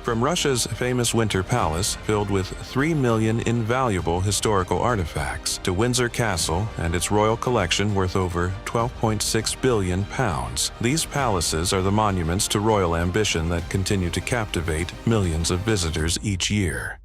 From Russia's famous Winter Palace, filled with 3 million invaluable historical artifacts, to Windsor Castle and its royal collection worth over £12.6 billion, these palaces are the monuments to royal ambition that continue to captivate millions of visitors each year.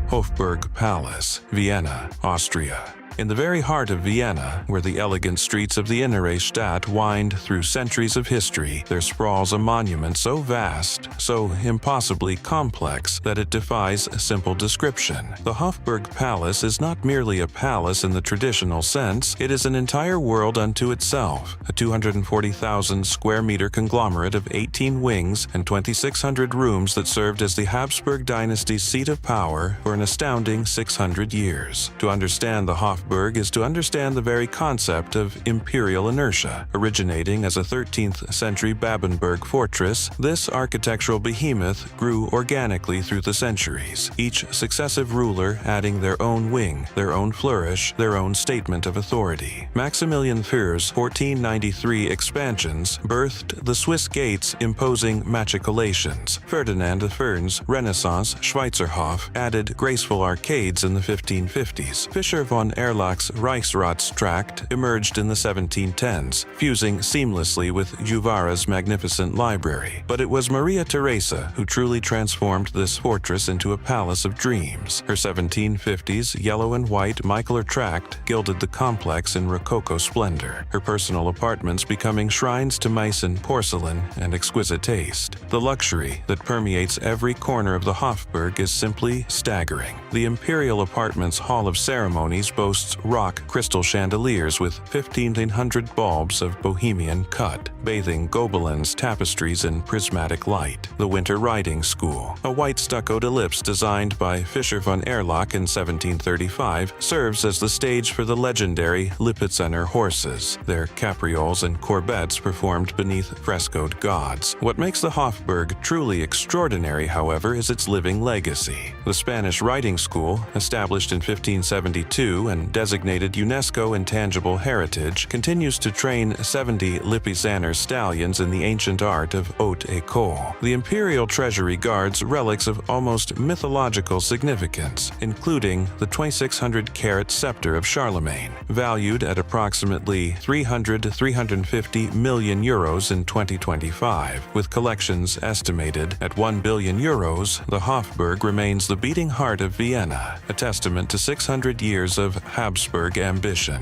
Hofburg Palace, Vienna, Austria. In the very heart of Vienna, where the elegant streets of the Innere wind through centuries of history, there sprawls a monument so vast, so impossibly complex, that it defies simple description. The Hofburg Palace is not merely a palace in the traditional sense, it is an entire world unto itself, a 240,000 square meter conglomerate of 18 wings and 2,600 rooms that served as the Habsburg dynasty's seat of power for an astounding 600 years. To understand the Hofburg is to understand the very concept of imperial inertia. Originating as a 13th century Babenberg fortress, this architectural behemoth grew organically through the centuries, each successive ruler adding their own wing, their own flourish, their own statement of authority. Maximilian Für's 1493 expansions birthed the Swiss gates' imposing machicolations. Ferdinand II's Renaissance Schweizerhof added graceful arcades in the 1550s. Fischer von Erlach's Reichsratstract emerged in the 1710s, fusing seamlessly with Juvara's magnificent library. But it was Maria Theresa who truly transformed this fortress into a palace of dreams. Her 1750s yellow and white Michaeler tract gilded the complex in Rococo splendor, her personal apartments becoming shrines to Meissen porcelain and exquisite taste. The luxury that permeates every corner of the Hofburg is simply staggering. The Imperial Apartments Hall of Ceremonies boasts rock crystal chandeliers with 1,500 bulbs of Bohemian cut, bathing Gobelins tapestries in prismatic light. The Winter Riding School, a white stuccoed ellipse designed by Fischer von Erlach in 1735, serves as the stage for the legendary Lipizzaner horses, their caprioles and corbettes performed beneath frescoed gods. What makes the Hofburg truly extraordinary, however, is its living legacy. The Spanish Riding School, established in 1572 and designated UNESCO Intangible Heritage, continues to train 70 Lipizzaner stallions in the ancient art of haute école. The Imperial Treasury guards relics of almost mythological significance, including the 2,600-carat scepter of Charlemagne, valued at approximately 300 to 350 million euros in 2025. With collections estimated at 1 billion euros, the Hofburg remains the beating heart of Vienna, a testament to 600 years of Habsburg ambition.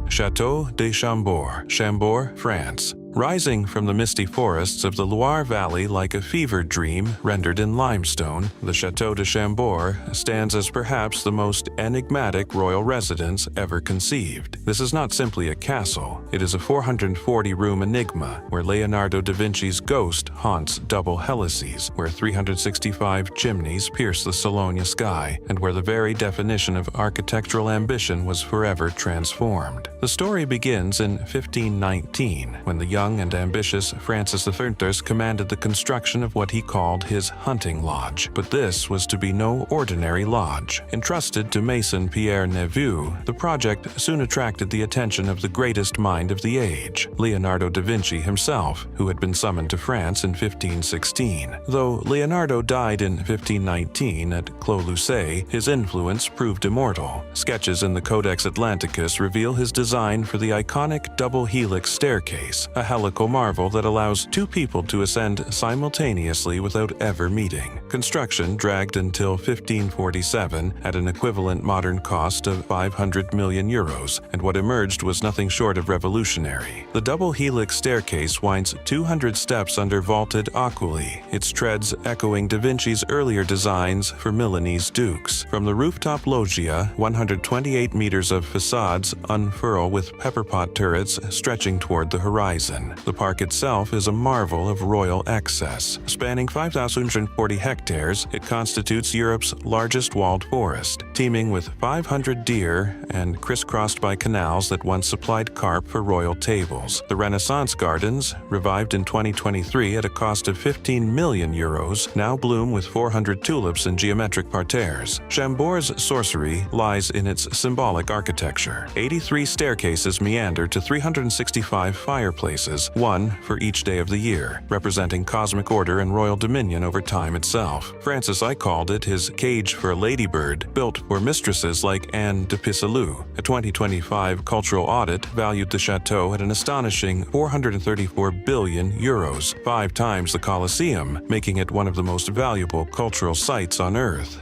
Château de Chambord, Chambord, France. Rising from the misty forests of the Loire Valley like a fever dream rendered in limestone, the Château de Chambord stands as perhaps the most enigmatic royal residence ever conceived. This is not simply a castle, it is a 440-room enigma where Leonardo da Vinci's ghost haunts double helices, where 365 chimneys pierce the Bologna sky, and where the very definition of architectural ambition was forever transformed. The story begins in 1519, when the young and ambitious Francis I commanded the construction of what he called his hunting lodge. But this was to be no ordinary lodge. Entrusted to Mason Pierre Neveu, the project soon attracted the attention of the greatest mind of the age, Leonardo da Vinci himself, who had been summoned to France in 1516. Though Leonardo died in 1519 at Clos-Lucé, his influence proved immortal. Sketches in the Codex Atlanticus reveal his design for the iconic double helix staircase, a helical marvel that allows two people to ascend simultaneously without ever meeting. Construction dragged until 1547 at an equivalent modern cost of 500 million euros, and what emerged was nothing short of revolutionary. The double helix staircase winds 200 steps under vaulted aquili, its treads echoing Da Vinci's earlier designs for Milanese dukes. From the rooftop loggia, 128 meters of facades unfurl with pepperpot turrets stretching toward the horizon. The park itself is a marvel of royal excess. Spanning 5,040 hectares, hectares, it constitutes Europe's largest walled forest, teeming with 500 deer and crisscrossed by canals that once supplied carp for royal tables. The Renaissance Gardens, revived in 2023 at a cost of 15 million euros, now bloom with 400 tulips in geometric parterres. Chambord's sorcery lies in its symbolic architecture. 83 staircases meander to 365 fireplaces, one for each day of the year, representing cosmic order and royal dominion over time itself. Francis I called it his cage for a ladybird, built for mistresses like Anne de Pisseleu. A 2025 cultural audit valued the chateau at an astonishing 434 billion euros, 5 times the Colosseum, making it one of the most valuable cultural sites on Earth.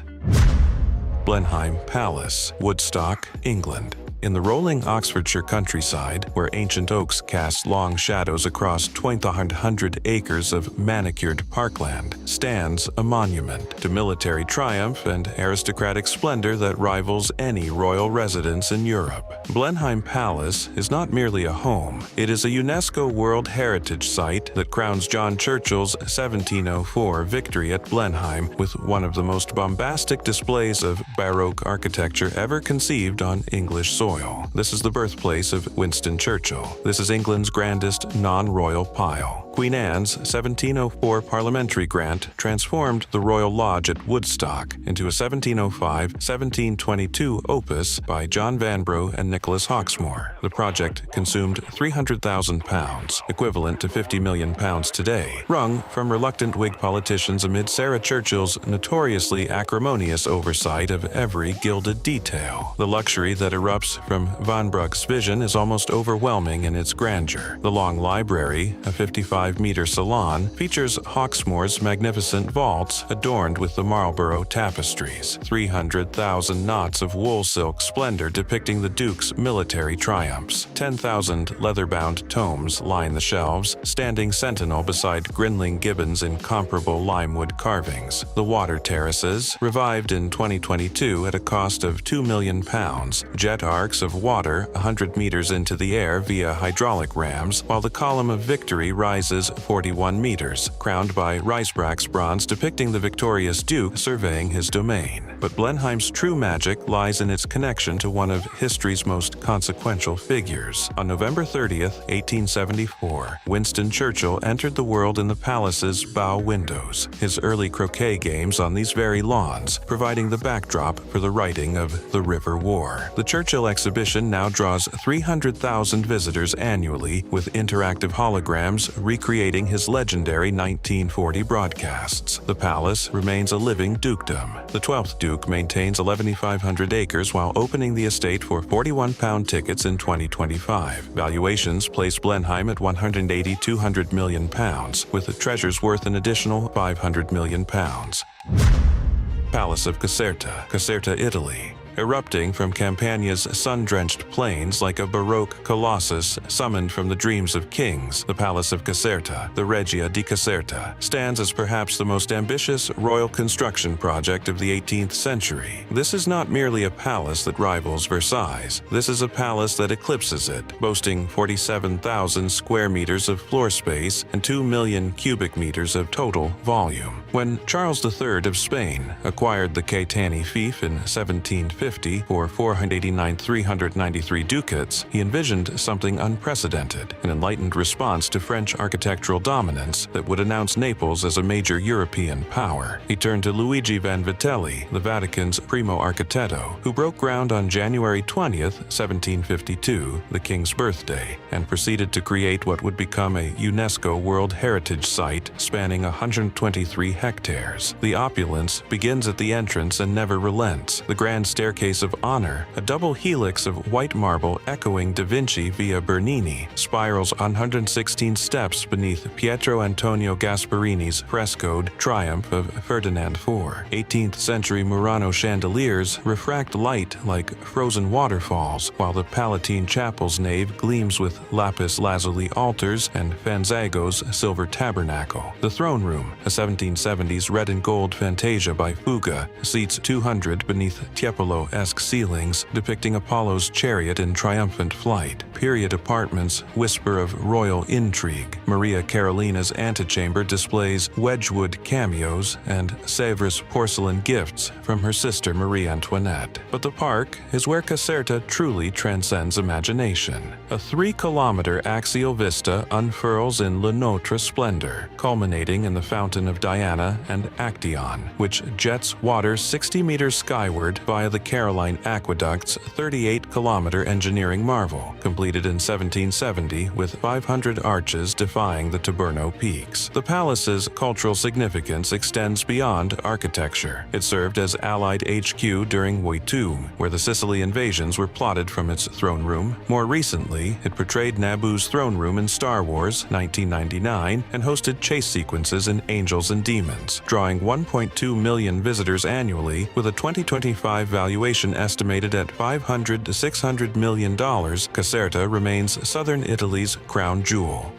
Blenheim Palace, Woodstock, England. In the rolling Oxfordshire countryside, where ancient oaks cast long shadows across 2,100 acres of manicured parkland, stands a monument to military triumph and aristocratic splendor that rivals any royal residence in Europe. Blenheim Palace is not merely a home, it is a UNESCO World Heritage Site that crowns John Churchill's 1704 victory at Blenheim with one of the most bombastic displays of Baroque architecture ever conceived on English soil. This is the birthplace of Winston Churchill. This is England's grandest non-royal pile. Queen Anne's 1704 parliamentary grant transformed the Royal Lodge at Woodstock into a 1705-1722 opus by John Vanbrugh and Nicholas Hawksmoor. The project consumed £300,000, equivalent to £50 million today, wrung from reluctant Whig politicians amid Sarah Churchill's notoriously acrimonious oversight of every gilded detail. The luxury that erupts from Vanbrugh's vision is almost overwhelming in its grandeur. The long library, a 55-meter salon, features Hawksmoor's magnificent vaults adorned with the Marlborough tapestries, 300,000 knots of wool silk splendor depicting the Duke's military triumphs. 10,000 leather-bound tomes line the shelves, standing sentinel beside Grinling Gibbon's incomparable limewood carvings. The water terraces, revived in 2022 at a cost of £2 million, jet arcs of water 100 meters into the air via hydraulic rams, while the Column of Victory rises 41 meters, crowned by Rysbrack's bronze depicting the victorious Duke surveying his domain. But Blenheim's true magic lies in its connection to one of history's most consequential figures. On November 30th, 1874, Winston Churchill entered the world in the palace's bow windows, his early croquet games on these very lawns, providing the backdrop for the writing of The River War. The Churchill exhibition now draws 300,000 visitors annually, with interactive holograms recreating his legendary 1940 broadcasts. The palace remains a living dukedom. The 12th Duke maintains 11,500 acres while opening the estate for £41 tickets in 2025. Valuations place Blenheim at £180–200 million, with the treasures worth an additional £500 million. Palace of Caserta, Caserta, Italy. Erupting from Campania's sun-drenched plains like a Baroque colossus summoned from the dreams of kings, the Palace of Caserta, the Regia di Caserta, stands as perhaps the most ambitious royal construction project of the 18th century. This is not merely a palace that rivals Versailles. This is a palace that eclipses it, boasting 47,000 square meters of floor space and 2 million cubic meters of total volume. When Charles III of Spain acquired the Caetani fief in 1750 for 489,393 ducats, he envisioned something unprecedented, an enlightened response to French architectural dominance that would announce Naples as a major European power. He turned to Luigi Vanvitelli, the Vatican's primo architetto, who broke ground on January 20th, 1752, the king's birthday, and proceeded to create what would become a UNESCO World Heritage Site spanning 123 hectares. The opulence begins at the entrance and never relents. The grand staircase of honor, a double helix of white marble echoing Da Vinci via Bernini, spirals 116 steps beneath Pietro Antonio Gasparini's frescoed Triumph of Ferdinand IV. 18th century Murano chandeliers refract light like frozen waterfalls, while the Palatine Chapel's nave gleams with lapis lazuli altars and Fanzago's silver tabernacle. The throne room, a 1770s red and gold fantasia by Fuga, seats 200 beneath Tiepolo Michelangelo-esque ceilings depicting Apollo's chariot in triumphant flight. Period apartments whisper of royal intrigue. Maria Carolina's antechamber displays Wedgwood cameos and Sèvres porcelain gifts from her sister Marie Antoinette. But the park is where Caserta truly transcends imagination. A 3-kilometer axial vista unfurls in Le Notre splendor, culminating in the Fountain of Diana and Actaeon, which jets water 60 meters skyward via the Caroline Aqueduct's 38-kilometer engineering marvel, completed in 1770 with 500 arches defying the Taburno peaks. The palace's cultural significance extends beyond architecture. It served as Allied HQ during World War II, where the Sicily invasions were plotted from its throne room. More recently, it portrayed Naboo's throne room in Star Wars 1999 and hosted chase sequences in Angels and Demons, drawing 1.2 million visitors annually with a 2025 valuation estimated at $500 to $600 million. Caserta remains southern Italy's crown jewel.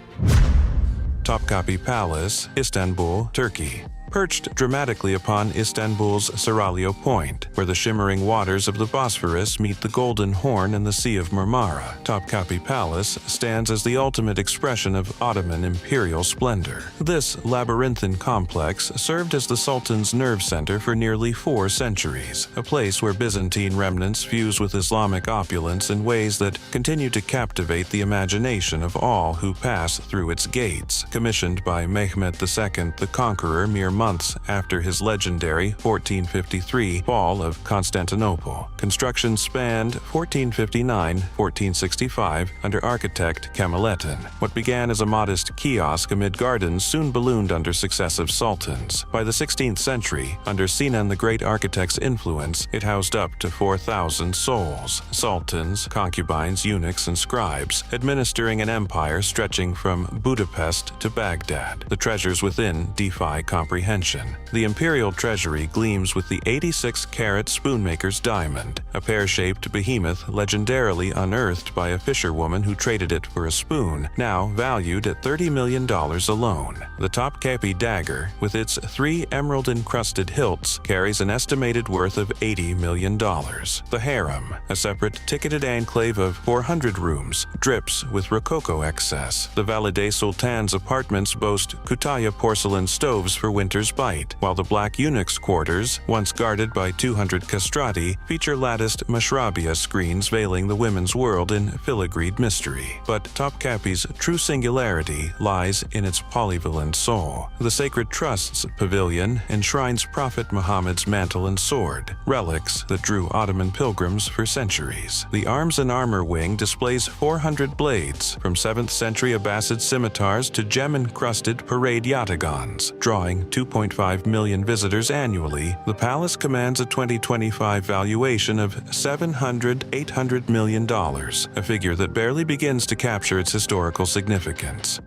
Topkapi Palace, Istanbul, Turkey. Perched dramatically upon Istanbul's Seraglio Point, where the shimmering waters of the Bosphorus meet the Golden Horn and the Sea of Marmara, Topkapi Palace stands as the ultimate expression of Ottoman imperial splendor. This labyrinthine complex served as the Sultan's nerve center for nearly 4 centuries, a place where Byzantine remnants fuse with Islamic opulence in ways that continue to captivate the imagination of all who pass through its gates. Commissioned by Mehmed II the Conqueror mere months after his legendary 1453 fall of Constantinople. Construction spanned 1459-1465 under architect Kemalettin. What began as a modest kiosk amid gardens soon ballooned under successive sultans. By the 16th century, under Sinan the Great architect's influence, it housed up to 4,000 souls, sultans, concubines, eunuchs, and scribes, administering an empire stretching from Budapest to Baghdad. The treasures within defy comprehension. The imperial treasury gleams with the 86-carat spoonmaker's diamond, a pear-shaped behemoth legendarily unearthed by a fisherwoman who traded it for a spoon, now valued at $30 million alone. The Topkapi dagger, with its 3 emerald-encrusted hilts, carries an estimated worth of $80 million. The harem, a separate ticketed enclave of 400 rooms, drips with Rococo excess. The Valide Sultan's apartments boast Kütahya porcelain stoves for winter's bite, while the Black Eunuch's quarters, once guarded by 200 castrati, feature latticed mashrabia screens veiling the women's world in filigreed mystery. But Topkapi's true singularity lies in its polyvalent soul. The Sacred Trust's pavilion enshrines Prophet Muhammad's mantle and sword, relics that drew Ottoman pilgrims for centuries. The Arms and Armor wing displays 400 blades, from 7th century Abbasid scimitars to gem-encrusted parade yataghans, drawing 2.5 million visitors annually. The palace commands a 2025 valuation of $700–800 million, a figure that barely begins to capture its historical significance.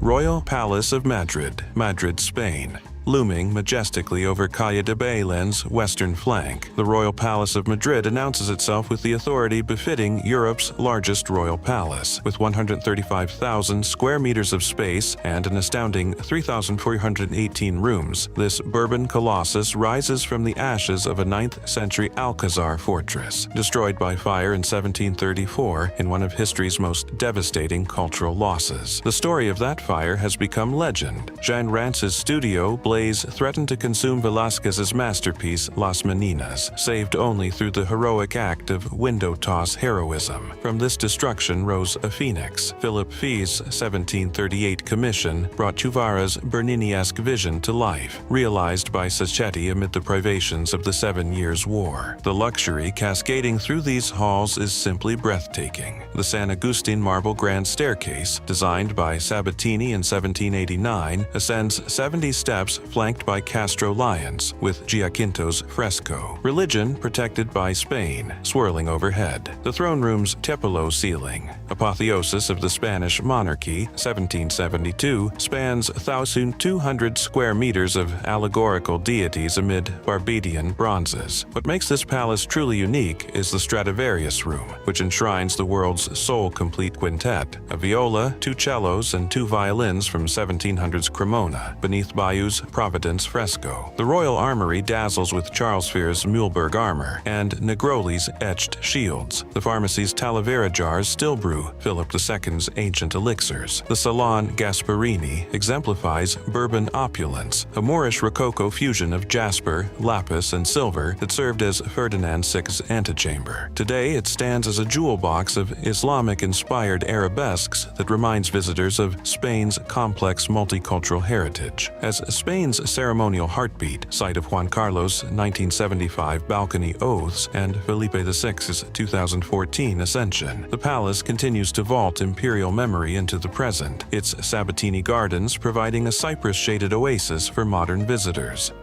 Royal Palace of Madrid, Madrid, Spain. Looming majestically over Calle de Bellén's western flank, the Royal Palace of Madrid announces itself with the authority befitting Europe's largest royal palace. With 135,000 square meters of space and an astounding 3,418 rooms, this Bourbon colossus rises from the ashes of a 9th century Alcazar fortress, destroyed by fire in 1734 in one of history's most devastating cultural losses. The story of that fire has become legend. Jean Rance's studio threatened to consume Velázquez's masterpiece Las Meninas, saved only through the heroic act of window toss heroism. From this destruction rose a phoenix. Philip Fee's 1738 commission brought Chuvara's Bernini-esque vision to life, realized by Sacchetti amid the privations of the 7 Years' War. The luxury cascading through these halls is simply breathtaking. The San Agustin marble grand staircase, designed by Sabatini in 1789, ascends 70 steps flanked by Castro lions with Giacinto's fresco. Religion protected by Spain, swirling overhead. The throne room's Tepolo ceiling, apotheosis of the Spanish monarchy, 1772, spans 1,200 square meters of allegorical deities amid Barbadian bronzes. What makes this palace truly unique is the Stradivarius room, which enshrines the world's sole complete quintet, a viola, 2 cellos, and 2 violins from 1700's Cremona, beneath Bayeu's Providence fresco. The Royal Armory dazzles with Charles Fear's Mühlberg armor and Negroli's etched shields. The pharmacy's Talavera jars still brew Philip II's ancient elixirs. The Salon Gasparini exemplifies bourbon opulence, a Moorish Rococo fusion of jasper, lapis, and silver that served as Ferdinand VI's antechamber. Today, it stands as a jewel box of Islamic-inspired arabesques that reminds visitors of Spain's complex multicultural heritage. As Spain's ceremonial heartbeat, site of Juan Carlos' 1975 balcony oaths and Felipe VI's 2014 ascension, the palace continues to vault imperial memory into the present, its Sabatini Gardens providing a cypress-shaded oasis for modern visitors.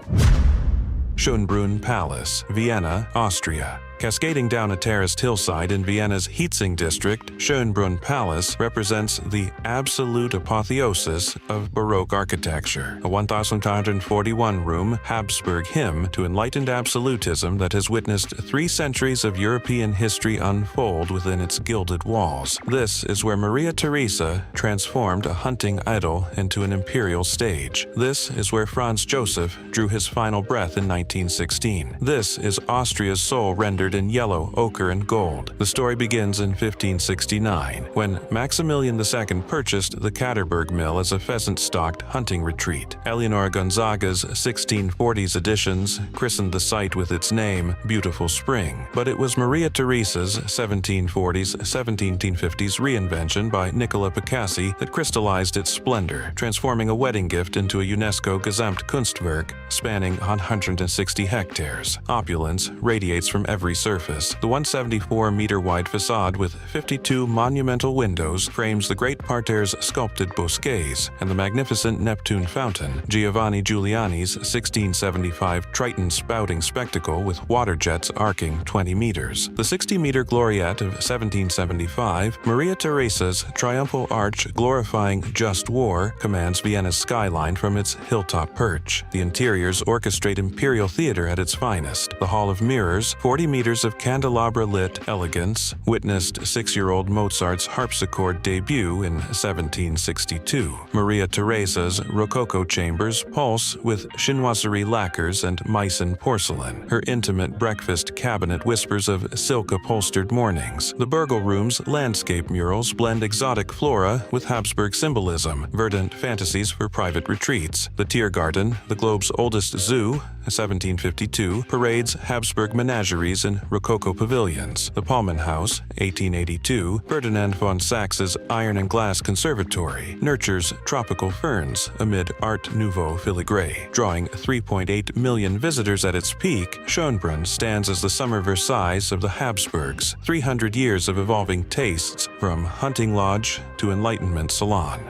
Schönbrunn Palace, Vienna, Austria. Cascading down a terraced hillside in Vienna's Hietzing district, Schönbrunn Palace represents the absolute apotheosis of Baroque architecture, a 1,241-room Habsburg hymn to enlightened absolutism that has witnessed 3 centuries of European history unfold within its gilded walls. This is where Maria Theresa transformed a hunting idol into an imperial stage. This is where Franz Joseph drew his final breath in 1916. This is Austria's soul rendered in yellow, ochre, and gold. The story begins in 1569, when Maximilian II purchased the Katterberg Mill as a pheasant-stocked hunting retreat. Eleonora Gonzaga's 1640s editions christened the site with its name, Beautiful Spring, but it was Maria Theresa's 1740s, 1750s reinvention by Nicola Picassi that crystallized its splendor, transforming a wedding gift into a UNESCO Gesamtkunstwerk spanning 160 hectares. Opulence radiates from every surface. The 174-meter-wide facade with 52 monumental windows frames the great parterre's sculpted bosquets and the magnificent Neptune fountain, Giovanni Giuliani's 1675 Triton spouting spectacle with water jets arcing 20 meters. The 60-meter gloriette of 1775, Maria Theresa's triumphal arch glorifying just war, commands Vienna's skyline from its hilltop perch. The interiors orchestrate imperial theater at its finest. The Hall of Mirrors, 40 meters of candelabra-lit elegance, witnessed 6-year-old Mozart's harpsichord debut in 1762. Maria Theresa's Rococo chambers pulse with chinoiserie lacquers and Meissen porcelain. Her intimate breakfast cabinet whispers of silk-upholstered mornings. The Burgle Room's landscape murals blend exotic flora with Habsburg symbolism, verdant fantasies for private retreats. The Tiergarten, the globe's oldest zoo, 1752, parades Habsburg menageries in Rococo pavilions. The Palmen House, 1882, Ferdinand von Sax's iron and glass conservatory, nurtures tropical ferns amid Art Nouveau filigree. Drawing 3.8 million visitors at its peak, Schönbrunn stands as the summer Versailles of the Habsburgs, 300 years of evolving tastes from hunting lodge to Enlightenment salon.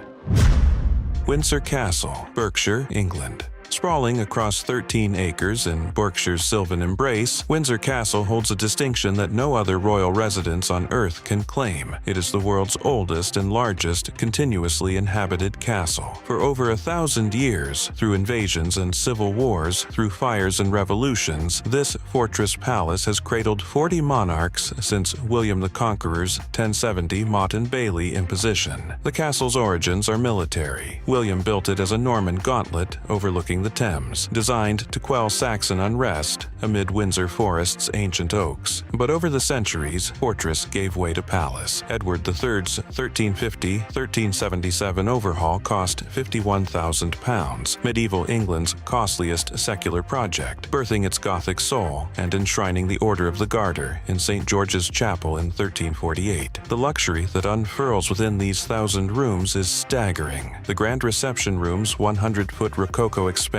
Windsor Castle, Berkshire, England. Sprawling across 13 acres in Berkshire's sylvan embrace, Windsor Castle holds a distinction that no other royal residence on Earth can claim. It is the world's oldest and largest continuously inhabited castle. For over 1,000 years, through invasions and civil wars, through fires and revolutions, this fortress palace has cradled 40 monarchs since William the Conqueror's 1070 Motte and Bailey imposition. The castle's origins are military. William built it as a Norman gauntlet overlooking the Thames, designed to quell Saxon unrest amid Windsor Forest's ancient oaks. But over the centuries, fortress gave way to palace. Edward III's 1350-1377 overhaul cost £51,000, medieval England's costliest secular project, birthing its Gothic soul and enshrining the Order of the Garter in St. George's Chapel in 1348. The luxury that unfurls within these 1,000 rooms is staggering. The Grand Reception Room's 100-foot Rococo expanse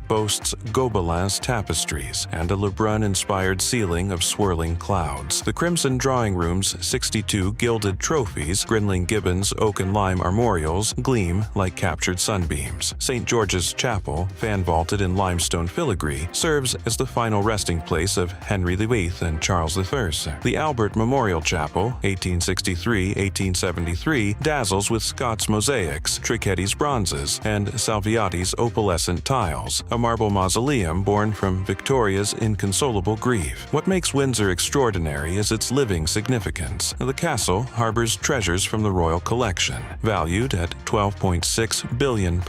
boasts Gobelins tapestries and a Lebrun-inspired ceiling of swirling clouds. The Crimson Drawing Room's 62 gilded trophies, Grinling Gibbon's oak and lime armorials, gleam like captured sunbeams. St. George's Chapel, fan-vaulted in limestone filigree, serves as the final resting place of Henry VIII and Charles I. The Albert Memorial Chapel, 1863-1873, dazzles with Scott's mosaics, Tricchetti's bronzes, and Salviati's opalescent tiles, a marble mausoleum born from Victoria's inconsolable grief. What makes Windsor extraordinary is its living significance. The castle harbors treasures from the royal collection, valued at £12.6 billion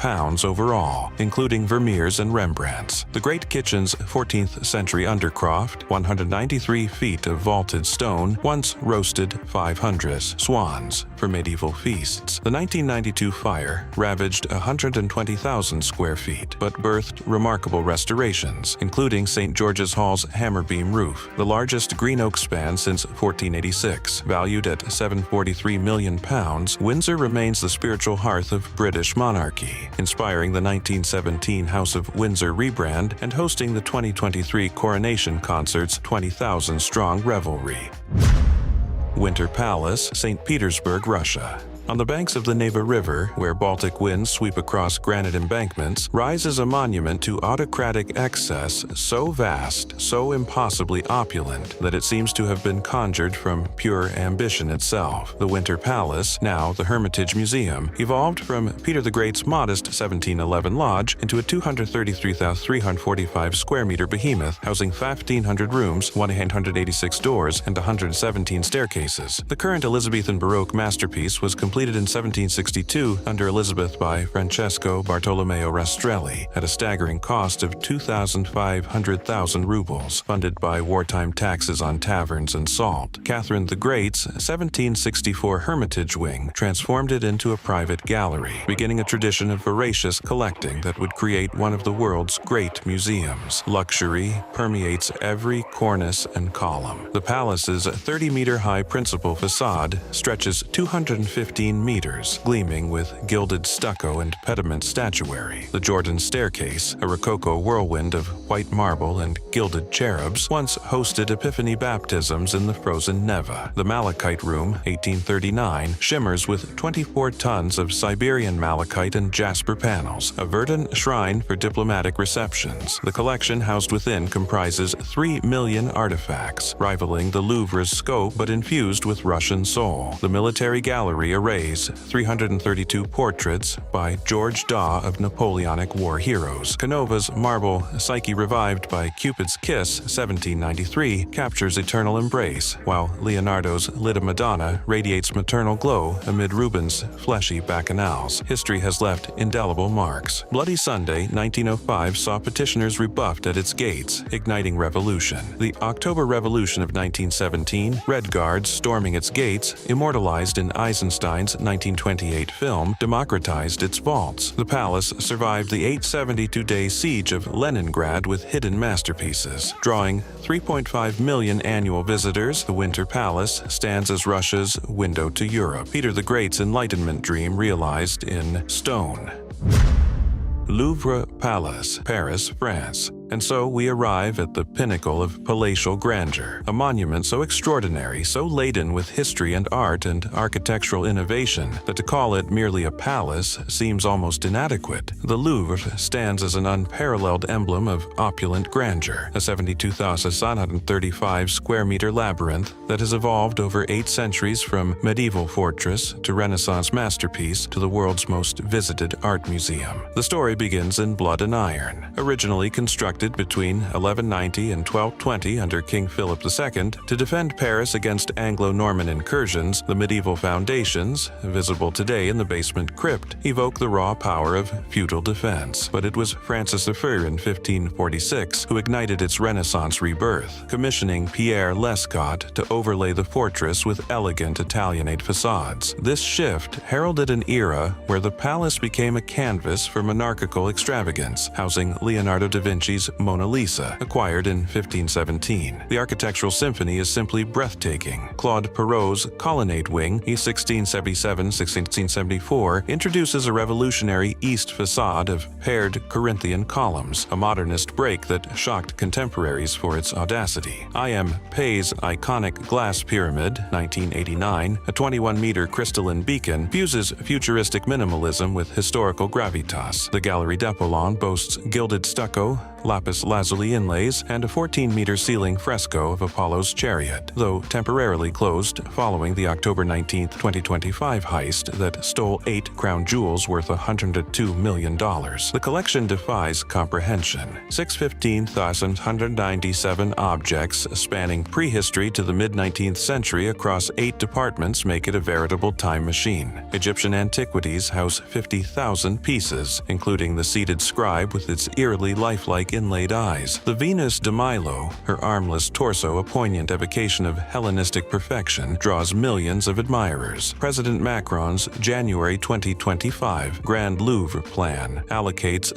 overall, including Vermeers and Rembrandts. The Great Kitchen's 14th century undercroft, 193 feet of vaulted stone, once roasted 500 swans for medieval feasts. The 1992 fire ravaged 120,000 square feet, but birthed remarkable restorations, including St. George's Hall's hammer beam roof, the largest green oak span since 1486. Valued at £743 million, Windsor remains the spiritual hearth of British monarchy, inspiring the 1917 House of Windsor rebrand and hosting the 2023 Coronation Concert's 20,000-strong revelry. Winter Palace, St. Petersburg, Russia. On the banks of the Neva River, where Baltic winds sweep across granite embankments, rises a monument to autocratic excess so vast, so impossibly opulent, that it seems to have been conjured from pure ambition itself. The Winter Palace, now the Hermitage Museum, evolved from Peter the Great's modest 1711 lodge into a 233,345 square meter behemoth housing 1,500 rooms, 186 doors, and 117 staircases. The current Elizabethan Baroque masterpiece was completed in 1762 under Elizabeth by Francesco Bartolomeo Rastrelli at a staggering cost of 2,500,000 rubles, funded by wartime taxes on taverns and salt. Catherine the Great's 1764 Hermitage wing transformed it into a private gallery, beginning a tradition of voracious collecting that would create one of the world's great museums. Luxury permeates every cornice and column. The palace's 30-meter-high principal facade stretches 215 meters, gleaming with gilded stucco and pediment statuary. The Jordan staircase, a Rococo whirlwind of white marble and gilded cherubs, once hosted Epiphany baptisms in the frozen Neva. The Malachite Room, 1839, shimmers with 24 tons of Siberian malachite and jasper panels, a verdant shrine for diplomatic receptions. The collection housed within comprises 3 million artifacts, rivaling the Louvre's scope but infused with Russian soul. The military gallery arrays 332 portraits by George Daw of Napoleonic war heroes. Canova's marble Psyche Revived by Cupid's Kiss, 1793, captures eternal embrace, while Leonardo's Lida Madonna radiates maternal glow amid Rubens' fleshy bacchanals. History has left indelible marks. Bloody Sunday, 1905, saw petitioners rebuffed at its gates, igniting revolution. The October Revolution of 1917, Red Guards storming its gates, immortalized in Eisenstein's 1928 film, democratized its vaults. The palace survived the 872-day siege of Leningrad with hidden masterpieces. Drawing 3.5 million annual visitors, the Winter Palace stands as Russia's window to Europe. Peter the Great's Enlightenment dream realized in stone. Louvre Palace, Paris, France. And so we arrive at the pinnacle of palatial grandeur, a monument so extraordinary, so laden with history and art and architectural innovation that to call it merely a palace seems almost inadequate. The Louvre stands as an unparalleled emblem of opulent grandeur, a 72,735 square meter labyrinth that has evolved over 8 centuries from medieval fortress to Renaissance masterpiece to the world's most visited art museum. The story begins in Blood and Iron, originally constructed between 1190 and 1220 under King Philip II to defend Paris against Anglo-Norman incursions. The medieval foundations, visible today in the basement crypt, evoke the raw power of feudal defense. But it was Francis I in 1546 who ignited its Renaissance rebirth, commissioning Pierre Lescot to overlay the fortress with elegant Italianate facades. This shift heralded an era where the palace became a canvas for monarchical extravagance, housing Leonardo da Vinci's Mona Lisa, acquired in 1517. The architectural symphony is simply breathtaking. Claude Perrault's colonnade wing, E1677-1674, introduces a revolutionary east facade of paired Corinthian columns, a modernist break that shocked contemporaries for its audacity. I.M. Pei's iconic glass pyramid, 1989, a 21-meter crystalline beacon, fuses futuristic minimalism with historical gravitas. The Galerie d'Apollon boasts gilded stucco, lapis lazuli inlays, and a 14-meter ceiling fresco of Apollo's chariot, though temporarily closed following the October 19, 2025 heist that stole 8 crown jewels worth $102 million. The collection defies comprehension. 615,197 objects spanning prehistory to the mid-19th century across 8 departments make it a veritable time machine. Egyptian antiquities house 50,000 pieces, including the seated scribe with its eerily lifelike inlaid eyes, the Venus de Milo, her armless torso a poignant evocation of Hellenistic perfection, draws millions of admirers. President Macron's January 2025 Grand Louvre plan allocates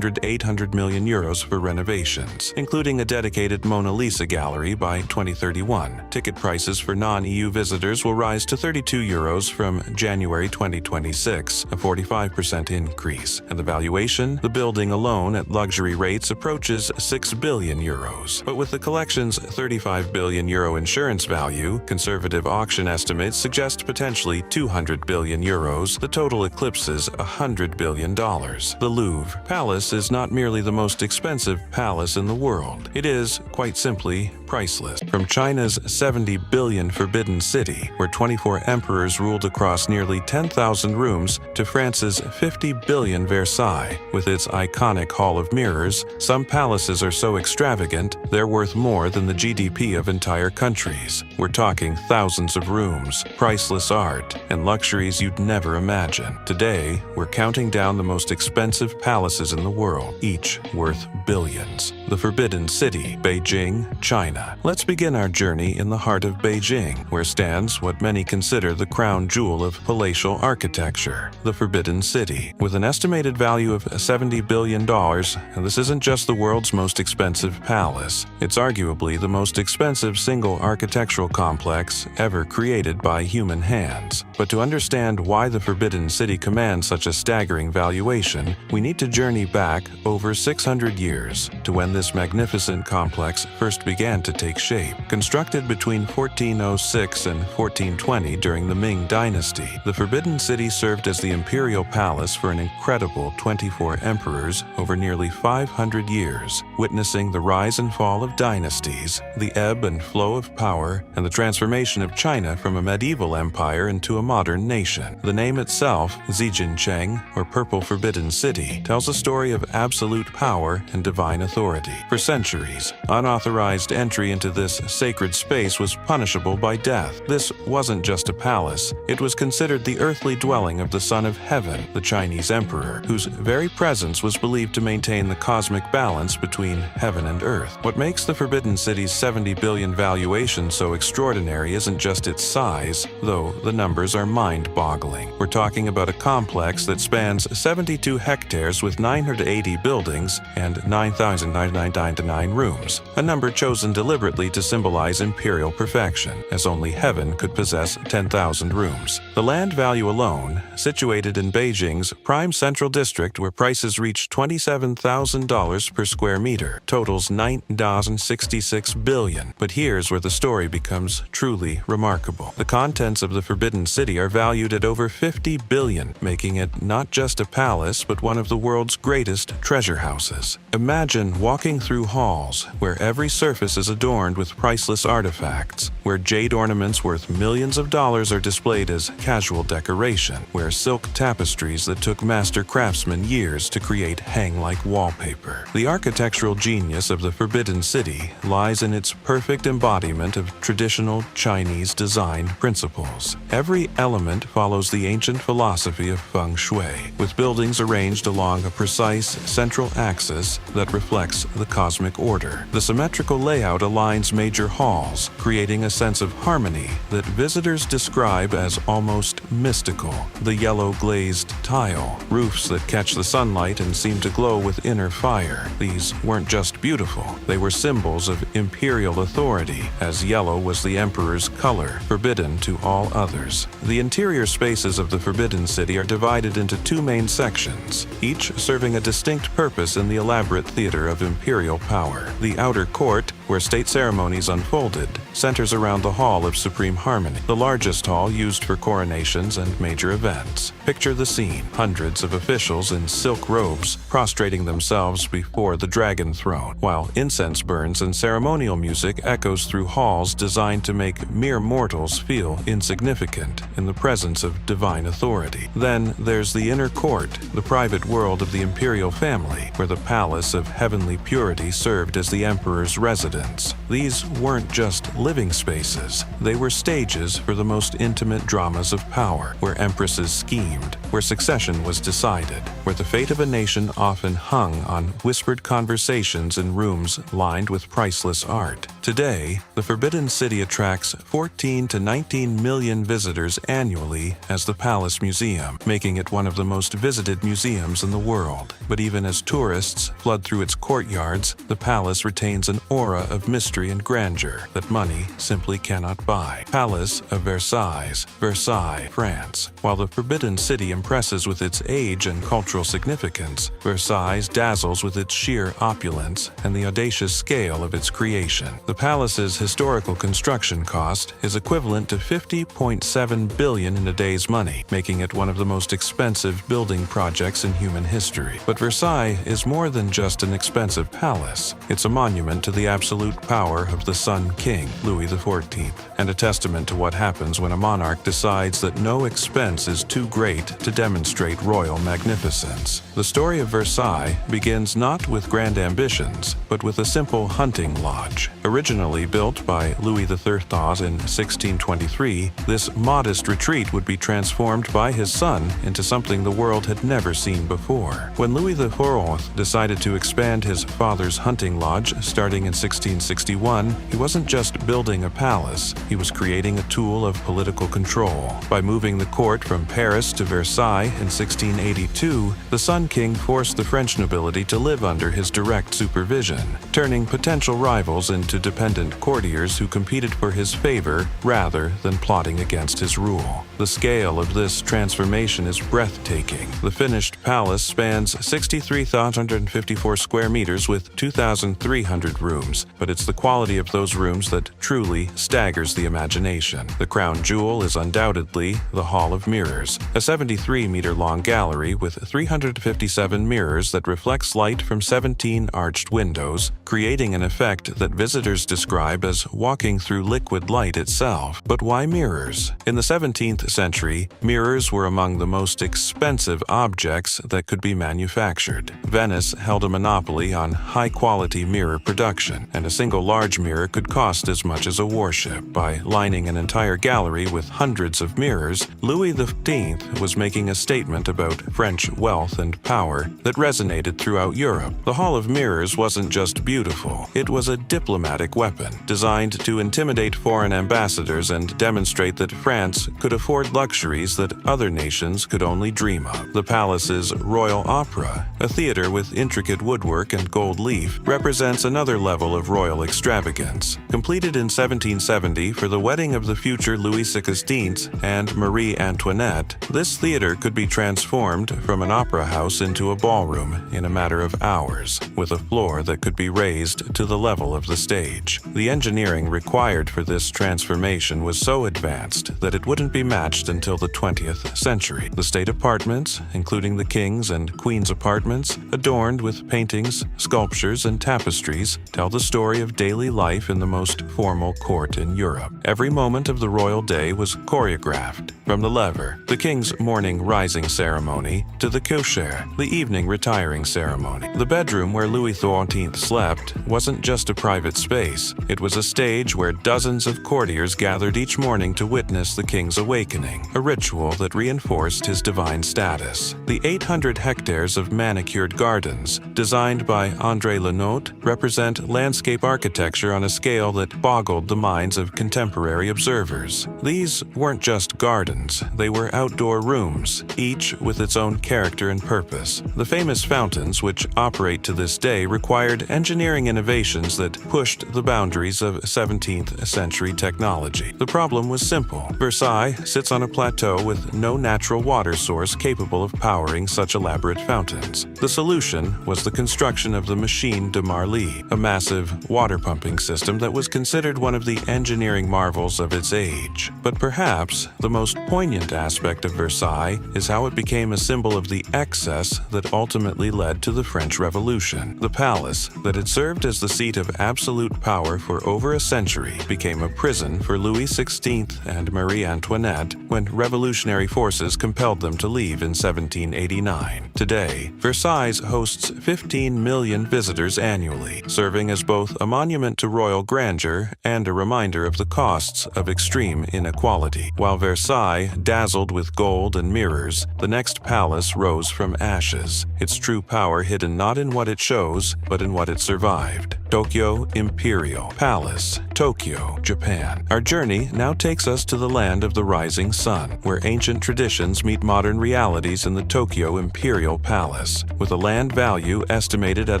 800 million euros for renovations, including a dedicated Mona Lisa gallery by 2031. Ticket prices for non-EU visitors will rise to 32 euros from January 2026, a 45% increase, and the valuation, the building alone at luxury rates approaches 6 billion euros. But with the collection's 35 billion euro insurance value, conservative auction estimates suggest potentially 200 billion euros, the total eclipses $100 billion. The Louvre Palace is not merely the most expensive palace in the world. It is, quite simply, priceless. From China's 70 billion Forbidden City, where 24 emperors ruled across nearly 10,000 rooms, to France's 50 billion Versailles, with its iconic Hall of Mirrors, some palaces are so extravagant they're worth more than the GDP of entire countries. We're talking thousands of rooms, priceless art, and luxuries you'd never imagine. Today, we're counting down the most expensive palaces in the world, each worth billions. The Forbidden City, Beijing, China. Let's begin our journey in the heart of Beijing, where stands what many consider the crown jewel of palatial architecture, the Forbidden City. With an estimated value of $70 billion, and this isn't just the world's most expensive palace, it's arguably the most expensive single architectural complex ever created by human hands. But to understand why the Forbidden City commands such a staggering valuation, we need to journey back over 600 years to when this magnificent complex first began to take shape. Constructed between 1406 and 1420 during the Ming Dynasty, the Forbidden City served as the imperial palace for an incredible 24 emperors over nearly 500 years, witnessing the rise and fall of dynasties, the ebb and flow of power, and the transformation of China from a medieval empire into a modern nation. The name itself, Zijincheng, or Purple Forbidden City, tells a story of absolute power and divine authority. For centuries, unauthorized entry into this sacred space was punishable by death. This wasn't just a palace, it was considered the earthly dwelling of the Son of Heaven, the Chinese emperor, whose very presence was believed to maintain the cosmic balance between heaven and earth. What makes the Forbidden City's 70 billion valuation so extraordinary isn't just its size, though the numbers are mind-boggling. We're talking about a complex that spans 72 hectares with 980 buildings and 9,999 rooms, a number chosen deliberately to symbolize imperial perfection, as only heaven could possess 10,000 rooms. The land value alone, situated in Beijing's prime central district where prices reach $27,000 per square meter, totals $9.66 billion. But here's where the story becomes truly remarkable. The contents of the Forbidden City are valued at over $50 billion, making it not just a palace, but one of the world's greatest treasure houses. Imagine walking through halls where every surface is adorned with priceless artifacts, where jade ornaments worth millions of dollars are displayed as casual decoration, where silk tapestries that took master craftsmen years to create hang like wallpaper. The architectural genius of the Forbidden City lies in its perfect embodiment of traditional Chinese design principles. Every element follows the ancient philosophy of feng shui, with buildings arranged along a precise central axis that reflects the cosmic order. The symmetrical layout aligns major halls, creating a sense of harmony that visitors describe as almost mystical. The yellow glazed tile, roofs that catch the sunlight and seem to glow with inner fire. These weren't just beautiful, they were symbols of imperial authority, as yellow was the emperor's color, forbidden to all others. The interior spaces of the Forbidden City are divided into two main sections, each serving a distinct purpose in the elaborate theater of imperial power. The outer court, where state ceremonies unfolded, centers around the Hall of Supreme Harmony, the largest hall used for coronations and major events. Picture the scene: hundreds of officials in silk robes prostrating themselves before the dragon throne, while incense burns and ceremonial music echoes through halls designed to make mere mortals feel insignificant in the presence of divine authority. Then there's the inner court, the private world of the imperial family, where the palace of heavenly purity served as the emperor's residence. These weren't just living spaces, they were stages for the most intimate dramas of power, where empresses schemed, where succession was decided, where the fate of a nation often hung on whispered conversations in rooms lined with priceless art. Today, the Forbidden City attracts 14 to 19 million visitors annually as the Palace Museum, making it one of the most visited museums in the world. But even as tourists flood through its courtyards, the palace retains an aura of mystery and grandeur that money simply cannot buy. Palace of Versailles, Versailles, France. While the Forbidden City impresses with its age and cultural significance, Versailles dazzles with its sheer opulence and the audacious scale of its creation. The palace's historical construction cost is equivalent to $50.7 billion in today's money, making it one of the most expensive building projects in human history. But Versailles is more than just an expensive palace. It's a monument to the absolute power of the Sun King, Louis XIV, and a testament to what happens when a monarch decides that no expense is too great to demonstrate royal magnificence. The story of Versailles begins not with grand ambitions, but with a simple hunting lodge. Originally built by Louis XIII in 1623, this modest retreat would be transformed by his son into something the world had never seen before. When Louis XIV decided to expand his father's hunting lodge starting in 1661, he wasn't just building a palace, he was creating a tool of political control. By moving the court from Paris to Versailles in 1682, the Sun King forced the French nobility to live under his direct supervision, turning potential rivals into dependent courtiers who competed for his favor rather than plotting against his rule. The scale of this transformation is breathtaking. The finished palace spans 63,154 square meters with 2,300 rooms, but it's the quality of those rooms that truly staggers the imagination. The crown jewel is undoubtedly the Hall of Mirrors, a 73-meter-long gallery with 357 mirrors that reflects light from 17 arched windows, creating an effect that visitors describe as walking through liquid light itself. But why mirrors? In the 17th century, mirrors were among the most expensive objects that could be manufactured. Venice held a monopoly on high-quality mirror production, and a single large mirror could cost as much as a warship. By lining an entire gallery with hundreds of mirrors, Louis XV was making a statement about French wealth and power that resonated throughout Europe. The Hall of Mirrors wasn't just beautiful, it was a diplomatic weapon, designed to intimidate foreign ambassadors and demonstrate that France could afford luxuries that other nations could only dream of. The palace's Royal Opera, a theater with intricate woodwork and gold leaf, represents another level of royal extravagance. Completed in 1770 for the wedding of the future Louis XVI and Marie Antoinette, this theater could be transformed from an opera house into a ballroom in a matter of hours, with a floor that could be raised to the level of the stage. The engineering required for this transformation was so advanced that it wouldn't be matched until the 20th century. The state apartments, including the king's and queen's apartments, adorned with paintings, sculptures, and tapestries, tell the story of daily life in the most formal court in Europe. Every moment of the royal day was choreographed, from the lever, the king's morning rising ceremony, to the coucher, the evening retiring ceremony. The bedroom where Louis XIV slept wasn't just a private space. It was a stage where dozens of courtiers gathered each morning to witness the king's awakening, a ritual that reinforced his divine status. The 800 hectares of manicured gardens, designed by André Lenotre, represent landscape architecture on a scale that boggled the minds of contemporary observers. These weren't just gardens, they were outdoor rooms domes, each with its own character and purpose. The famous fountains, which operate to this day, required engineering innovations that pushed the boundaries of 17th century technology. The problem was simple. Versailles sits on a plateau with no natural water source capable of powering such elaborate fountains. The solution was the construction of the Machine de Marly, a massive water pumping system that was considered one of the engineering marvels of its age. But perhaps the most poignant aspect of Versailles is how it became a symbol of the excess that ultimately led to the French Revolution. The palace, that had served as the seat of absolute power for over a century, became a prison for Louis XVI and Marie Antoinette when revolutionary forces compelled them to leave in 1789. Today, Versailles hosts 15 million visitors annually, serving as both a monument to royal grandeur and a reminder of the costs of extreme inequality. While Versailles dazzled with gold and mirrors, the next palace rose from ashes, its true power hidden not in what it shows, but in what it survived. Tokyo Imperial Palace, Tokyo, Japan. Our journey now takes us to the land of the rising sun, where ancient traditions meet modern realities in the Tokyo Imperial Palace. With a land value estimated at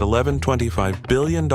$11.25 billion,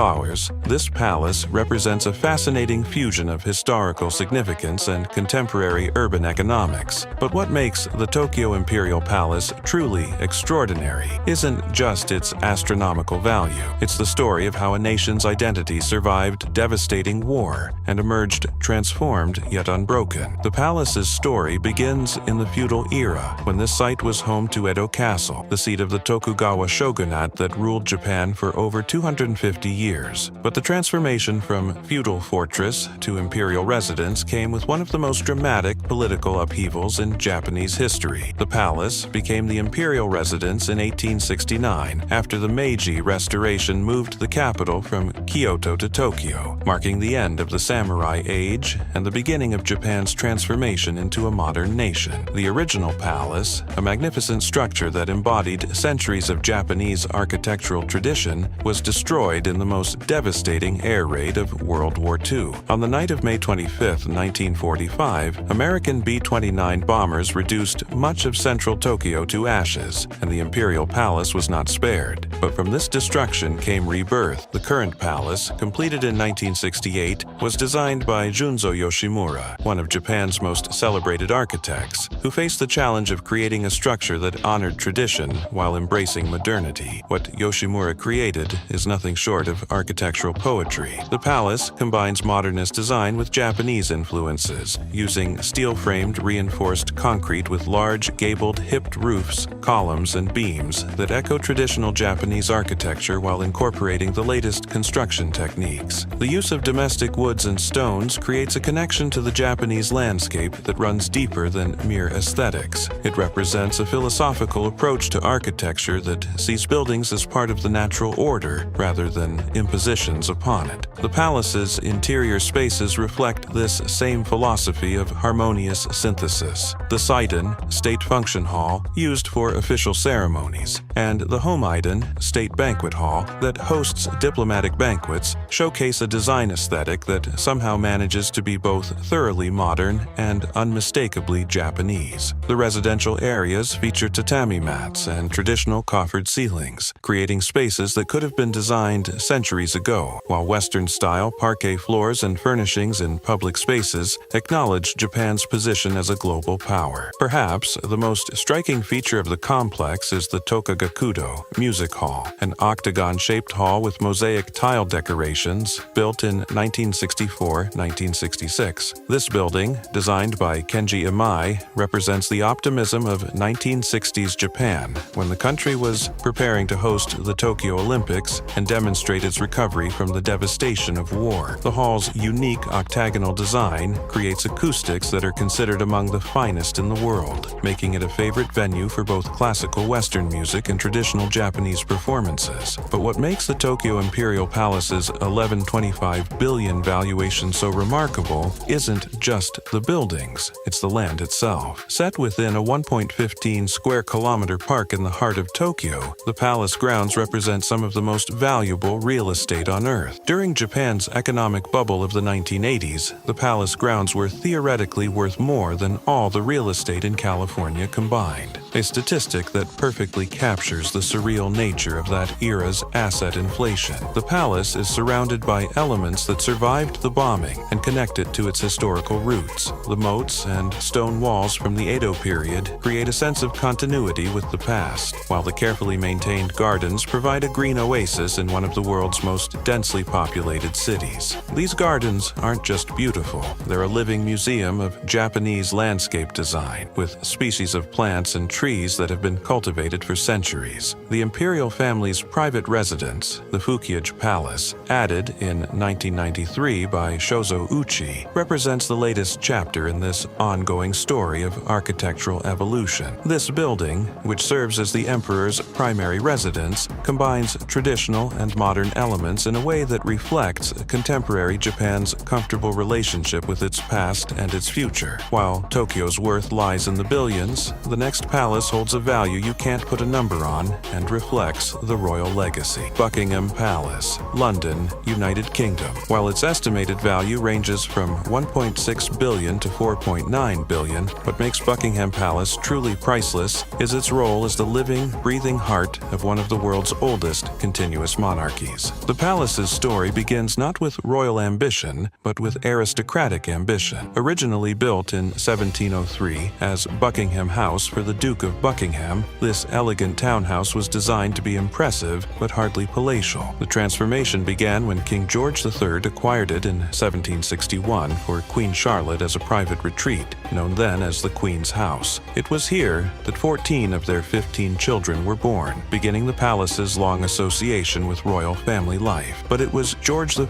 this palace represents a fascinating fusion of historical significance and contemporary urban economics. But what makes the Tokyo Imperial Palace truly extraordinary isn't just its astronomical value. It's the story of how a nation's identity survived devastating war and emerged transformed yet unbroken. The palace's story begins in the feudal era, when this site was home to Edo Castle, the seat of the Tokugawa shogunate that ruled Japan for over 250 years. But the transformation from feudal fortress to imperial residence came with one of the most dramatic political upheavals in Japanese history. The palace became the imperial residence in 1869 after the Meiji Restoration moved the capital from Kyoto to Tokyo, marking the end of the samurai age and the beginning of Japan's transformation into a modern nation. The original palace, a magnificent structure that embodied centuries of Japanese architectural tradition, was destroyed in the most devastating air raid of World War II. On the night of May 25, 1945, American B-29 bombers reduced much of central Tokyo to ashes, and the imperial palace was not spared. But from this destruction came rebirth. The current palace, completed in 1968, was designed by Junzo Yoshimura, one of Japan's most celebrated architects, who faced the challenge of creating a structure that honored tradition while embracing modernity. What Yoshimura created is nothing short of architectural poetry. The palace combines modernist design with Japanese influences, using steel-framed reinforced concrete with large, gabled, hipped roofs, columns, and beams that echo traditional Japanese architecture while incorporating the latest construction techniques. The use of domestic woods and stones creates a connection to the Japanese landscape that runs deeper than mere aesthetics. It represents a philosophical approach to architecture that sees buildings as part of the natural order rather than impositions upon it. The palace's interior spaces reflect this same philosophy of harmonious synthesis. The Seiden, State Function Hall, used for official ceremonies, and the Homeiden, State Banquet Hall, that hosts diplomatic banquets, showcase a design aesthetic that somehow manages to be both thoroughly modern and unmistakably Japanese. The residential areas feature tatami mats and traditional coffered ceilings, creating spaces that could have been designed centuries ago, while Western-style parquet floors and furnishings in public spaces acknowledge Japan's position as a global power. Perhaps the most striking feature of the complex is the Tokagakudo Music Hall, an octagon-shaped hall with mosaic tile decorations built in 1964-1966. This building, designed by Kenji Imai, represents the optimism of 1960s Japan, when the country was preparing to host the Tokyo Olympics and demonstrate its recovery from the devastation of war. The hall's unique octagonal design creates acoustics that are considered among the finest in the world, making it a favorite venue for both classical Western music and traditional Japanese performances. But what makes the Tokyo Imperial Palace's $11.25 billion valuation so remarkable isn't just the buildings, it's the land itself. Set within a 1.15 square kilometer park in the heart of Tokyo, the palace grounds represent some of the most valuable real estate on Earth. During Japan's economic bubble of the 1980s, the palace grounds were theoretically worth more than all the real estate in California combined, a statistic that perfectly captures the surreal nature of that era's asset inflation. The palace is surrounded by elements that survived the bombing and connect it to its historical roots. The moats and stone walls from the Edo period create a sense of continuity with the past, while the carefully maintained gardens provide a green oasis in one of the world's most densely populated cities. These gardens aren't just beautiful, they're a living museum of Japanese landscape design, with species of plants and trees that have been cultivated for centuries. The imperial family's private residence, the Fukiage Palace, added in 1993 by Shozo Uchi, represents the latest chapter in this ongoing story of architectural evolution. This building, which serves as the emperor's primary residence, combines traditional and modern elements in a way that reflects contemporary Japan's comfortable relationship with its past and its future. While Tokyo's worth lies in the billions, the next palace holds a value you can't put a number on and reflects the royal legacy. Buckingham Palace, London, United Kingdom. While its estimated value ranges from $1.6 billion to $4.9 billion, what makes Buckingham Palace truly priceless is its role as the living, breathing heart of one of the world's oldest continuous monarchies. The palace's story begins not with royal ambition, but with aristocratic ambition. Originally built in 1703 as Buckingham House for the Duke of Buckingham, this elegant townhouse was designed to be impressive but hardly palatial. The transformation began when King George III acquired it in 1761 for Queen Charlotte as a private retreat, known then as the Queen's House. It was here that 14 of their 15 children were born, beginning the palace's long association with royal family life. But it was George IV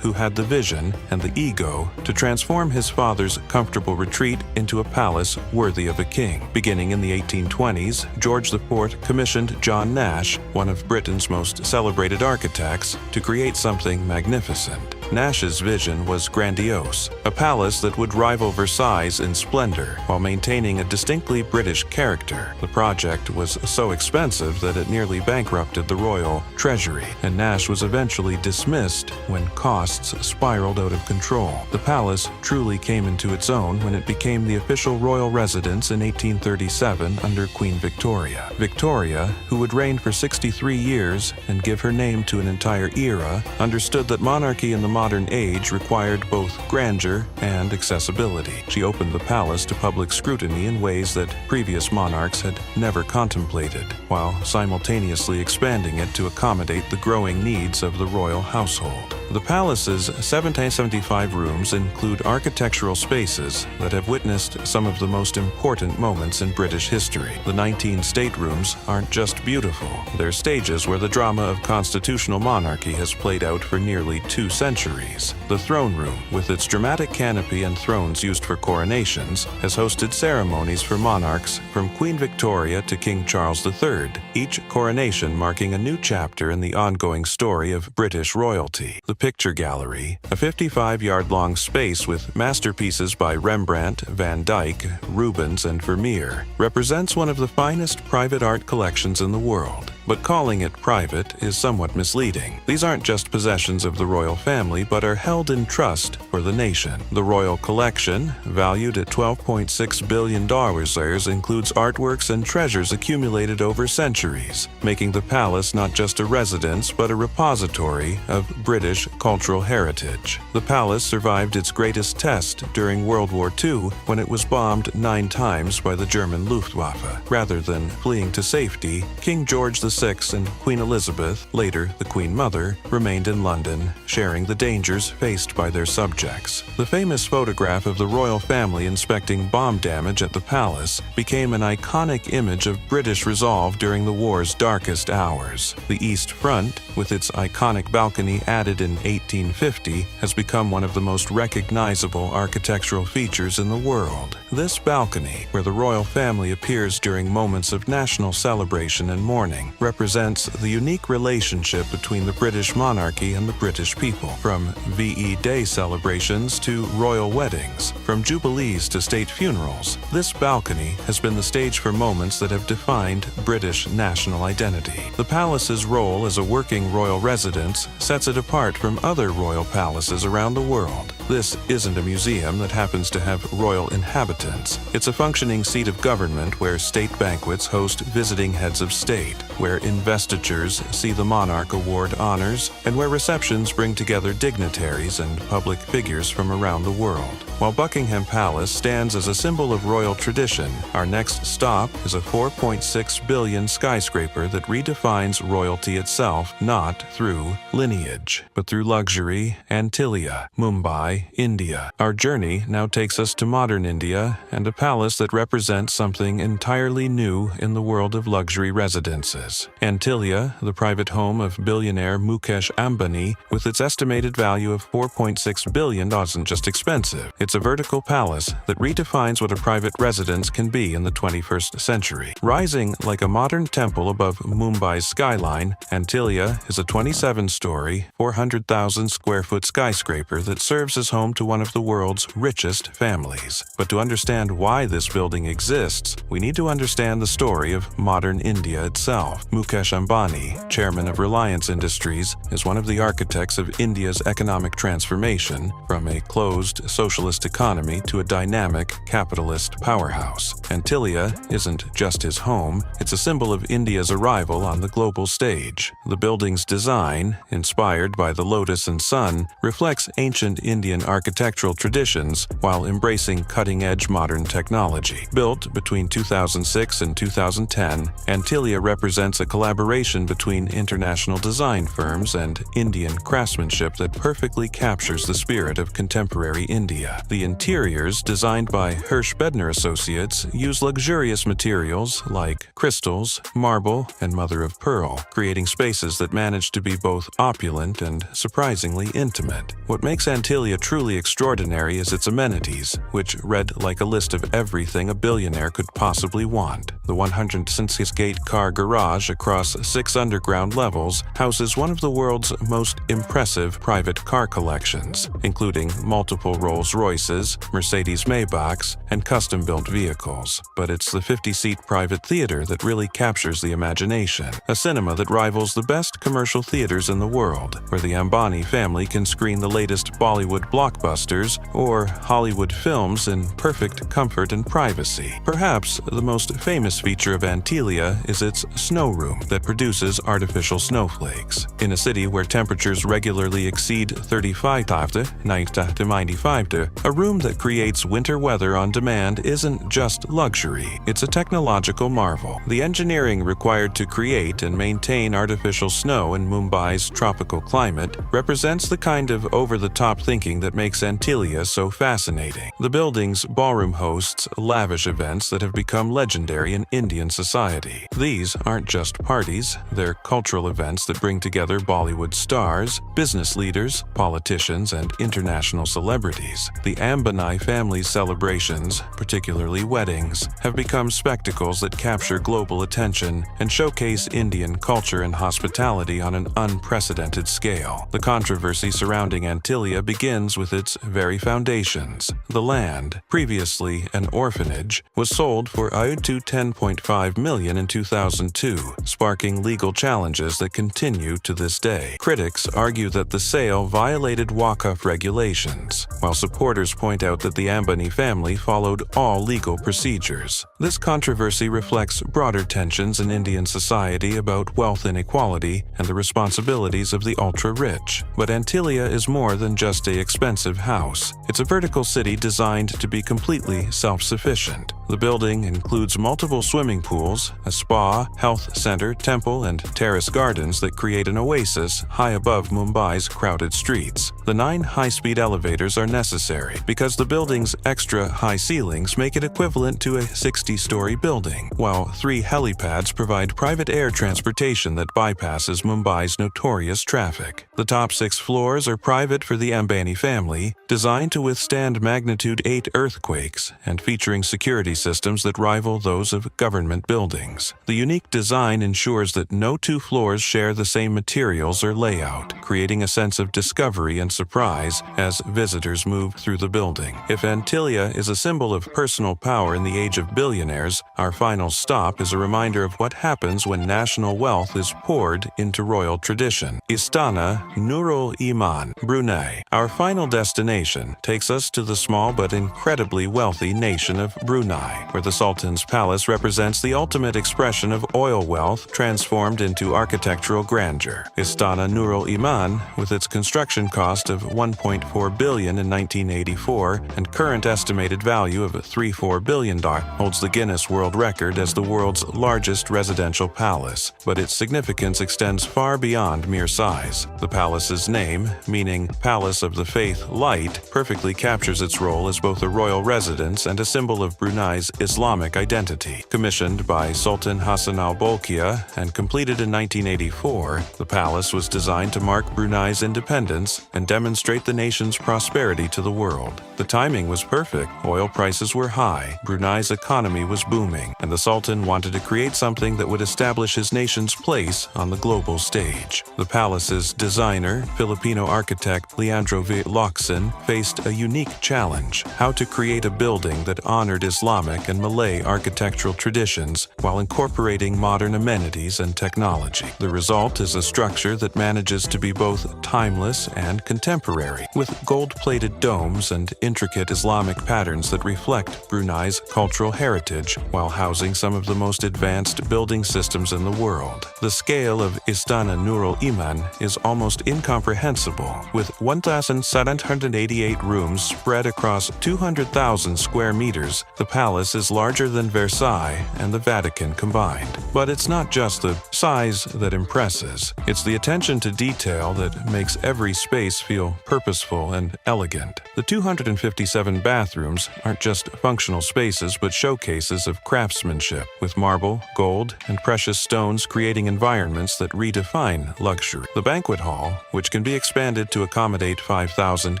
who had the vision and the ego to transform his father's comfortable retreat into a palace worthy of a king. Beginning in the 1820s, George IV commissioned John Nash, one of Britain's most celebrated architects, to create something magnificent. Nash's vision was grandiose, a palace that would rival Versailles in splendor while maintaining a distinctly British character. The project was so expensive that it nearly bankrupted the royal treasury, and Nash was eventually dismissed when costs spiraled out of control. The palace truly came into its own when it became the official royal residence in 1837 under Queen Victoria. Victoria, who would reign for 63 years and give her name to an entire era, understood that monarchy in the modern age required both grandeur and accessibility. She opened the palace to public scrutiny in ways that previous monarchs had never contemplated, while simultaneously expanding it to accommodate the growing needs of the royal household. The palace's 775 rooms include architectural spaces that have witnessed some of the most important moments in British history. The 19 staterooms aren't just beautiful, they're stages where the drama of constitutional monarchy has played out for nearly 2 centuries. The throne room, with its dramatic canopy and thrones used for coronations, has hosted ceremonies for monarchs from Queen Victoria to King Charles III, each coronation marking a new chapter in the ongoing story of British royalty. The Picture Gallery, a 55-yard-long space with masterpieces by Rembrandt, Van Dyck, Rubens, and Vermeer, represents one of the finest private art collections in the world. But calling it private is somewhat misleading. These aren't just possessions of the royal family, but are held in trust for the nation. The royal collection, valued at $12.6 billion, includes artworks and treasures accumulated over centuries, making the palace not just a residence, but a repository of British cultural heritage. The palace survived its greatest test during World War II, when it was bombed 9 times by the German Luftwaffe. Rather than fleeing to safety, King George VI and Queen Elizabeth, later the Queen Mother, remained in London, sharing the dangers faced by their subjects. The famous photograph of the royal family inspecting bomb damage at the palace became an iconic image of British resolve during the war's darkest hours. The East Front, with its iconic balcony added in 1850, has become one of the most recognizable architectural features in the world. This balcony, where the royal family appears during moments of national celebration and mourning, represents the unique relationship between the British monarchy and the British people, from VE Day celebrations to royal weddings, from jubilees to state funerals. This balcony has been the stage for moments that have defined British national identity. The palace's role as a working royal residence sets it apart from other royal palaces around the world. This isn't a museum that happens to have royal inhabitants. It's a functioning seat of government where state banquets host visiting heads of state, where investitures see the monarch award honors, and where receptions bring together dignitaries and public figures from around the world. While Buckingham Palace stands as a symbol of royal tradition, our next stop is a 4.6 billion skyscraper that redefines royalty itself, not through lineage, but through luxury. Antilia, Mumbai, India. Our journey now takes us to modern India and a palace that represents something entirely new in the world of luxury residences. Antilia, the private home of billionaire Mukesh Ambani, with its estimated value of $4.6 billion, isn't just expensive. It's a vertical palace that redefines what a private residence can be in the 21st century. Rising like a modern temple above Mumbai's skyline, Antilia is a 27-story, 400,000 square foot skyscraper that serves as home to one of the world's richest families. But to understand why this building exists, we need to understand the story of modern India itself. Mukesh Ambani, chairman of Reliance Industries, is one of the architects of India's economic transformation from a closed socialist economy to a dynamic capitalist powerhouse. Antilia isn't just his home, it's a symbol of India's arrival on the global stage. The building's design, inspired by the lotus and sun, reflects ancient Indian architectural traditions while embracing cutting-edge modern technology. Built between 2006 and 2010, Antilia represents a collaboration between international design firms and Indian craftsmanship that perfectly captures the spirit of contemporary India. The interiors, designed by Hirsch Bedner Associates, use luxurious materials like crystals, marble, and mother of pearl, creating spaces that manage to be both opulent and surprisingly intimate. What makes Antilia truly extraordinary is its amenities, which read like a list of everything a billionaire could possibly want. The 168 car garage across 6 underground levels houses one of the world's most impressive private car collections, including multiple Rolls-Royces, Mercedes Maybachs, and custom-built vehicles. But it's the 50-seat private theater that really captures the imagination, a cinema that rivals the best commercial theaters in the world, where the Ambani family can screen the latest Bollywood blockbusters or Hollywood films in perfect comfort and privacy. Perhaps the most famous feature of Antilia is its snow room that produces artificial snowflakes. In a city where temperatures regularly exceed 35 to 95, a room that creates winter weather on demand isn't just luxury, it's a technological marvel. The engineering required to create and maintain artificial snow in Mumbai's tropical climate represents the kind of over-the-top thinking that makes Antilia so fascinating. The building's ballroom hosts lavish events that have become legendary in Indian society. These aren't just parties, they're cultural events that bring together Bollywood stars, business leaders, politicians, and international celebrities. The Ambani family's celebrations, particularly weddings, have become spectacles that capture global attention and showcase Indian culture and hospitality on an unprecedented scale. The controversy surrounding Antilia begins with its very foundations. The land, previously an orphanage, was sold for $10.5 million in 2002, sparking legal challenges that continue to this day. Critics argue that the sale violated Waqf regulations, while supporters point out that the Ambani family followed all legal procedures. This controversy reflects broader tensions in Indian society about wealth inequality and the responsibilities of the ultra-rich. But Antilia is more than just an expensive house. It's a vertical city designed to be completely self-sufficient. The building includes multiple swimming pools, a spa, health center, temple, and terrace gardens that create an oasis high above Mumbai's crowded streets. The 9 high-speed elevators are necessary because the building's extra high ceilings make it equivalent to a 60-story building, while 3 helipads provide private air transportation that bypasses Mumbai's notorious traffic. The top 6 floors are private for the Ambani family, designed to withstand magnitude 8 earthquakes and featuring security systems that rival those of government buildings. The unique design design ensures that no two floors share the same materials or layout, creating a sense of discovery and surprise as visitors move through the building. If Antillia is a symbol of personal power in the age of billionaires, our final stop is a reminder of what happens when national wealth is poured into royal tradition. Istana Nurul Iman, Brunei. Our final destination takes us to the small but incredibly wealthy nation of Brunei, where the Sultan's palace represents the ultimate expression of oil wealth transformed into architectural grandeur. Istana Nurul Iman, with its construction cost of $1.4 billion in 1984 and current estimated value of $34 billion, holds the Guinness World Record as the world's largest residential palace, but its significance extends far beyond mere size. The palace's name, meaning Palace of the Faith Light, perfectly captures its role as both a royal residence and a symbol of Brunei's Islamic identity. Commissioned by Sultan Hassan al-Bolkiah and completed in 1984, the palace was designed to mark Brunei's independence and demonstrate the nation's prosperity to the world. The timing was perfect. Oil prices were high, Brunei's economy was booming, and the Sultan wanted to create something that would establish his nation's place on the global stage. The palace's designer, Filipino architect Leandro V. Locsin, faced a unique challenge: how to create a building that honored Islamic and Malay architectural traditions while incorporating modern amenities and technology. The result is a structure that manages to be both timeless and contemporary, with gold-plated domes and intricate Islamic patterns that reflect Brunei's cultural heritage while housing some of the most advanced building systems in the world. The scale of Istana Nurul Iman is almost incomprehensible, with 1,788 rooms spread across 200,000 square meters. The palace is larger than Versailles and the Vatican combined. But it's not just the size that impresses, it's the attention to detail that makes every space feel purposeful and elegant. The 257 bathrooms aren't just functional spaces but showcases of craftsmanship, with marble, gold, and precious stones creating environments that redefine luxury. The banquet hall, which can be expanded to accommodate 5,000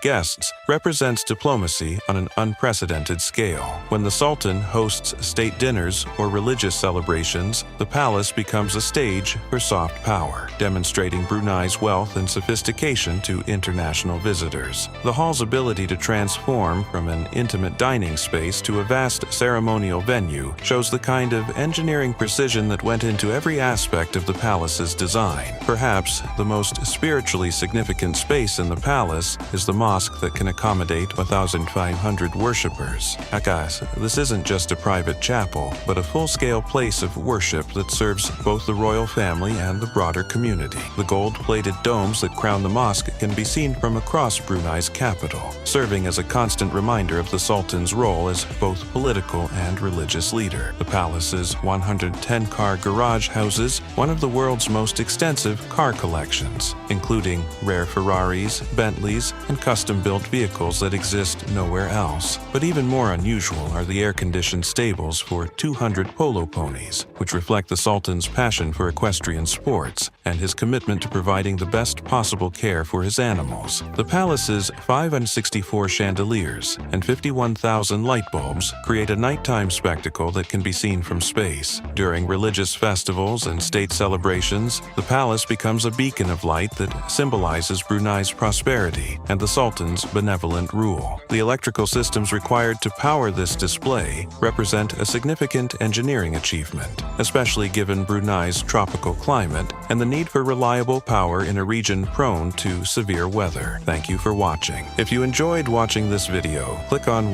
guests, represents diplomacy on an unprecedented scale. When the Sultan hosts state dinners or religious celebrations, the palace becomes a stage for soft power, demonstrating Brunei's wealth and sophistication to international visitors. The hall's ability to transform from an intimate dining space to a vast ceremonial venue shows the kind of engineering precision that went into every aspect of the palace's design. Perhaps the most spiritually significant space in the palace is the mosque that can accommodate 1,500 worshippers. Akas, this isn't just a private chapel, but a full-scale place of worship that serves both the royal family and the broader community. The gold-plated domes that crown the mosque can be seen from across Brunei's capital, serving as a constant reminder of the Sultan's role as both political and religious leader. The palace's 110-car garage houses one of the world's most extensive car collections, including rare Ferraris, Bentleys, and custom-built vehicles that exist nowhere else. But even more unusual are the air-conditioned stables for 200 polo ponies, which reflect the Sultan's passion for equestrian sports and his commitment to providing the best possible care for his animals. The palace's 564 chandeliers and 51,000 light bulbs create a nighttime spectacle that can be seen from space. During religious festivals and state celebrations, the palace becomes a beacon of light that symbolizes Brunei's prosperity and the Sultan's benevolent rule. The electrical systems required to power this display represent a significant engineering achievement, especially given Brunei's tropical climate and the need for reliable power in a region prone to severe weather. Thank you for watching. If you enjoyed watching this video, click on one of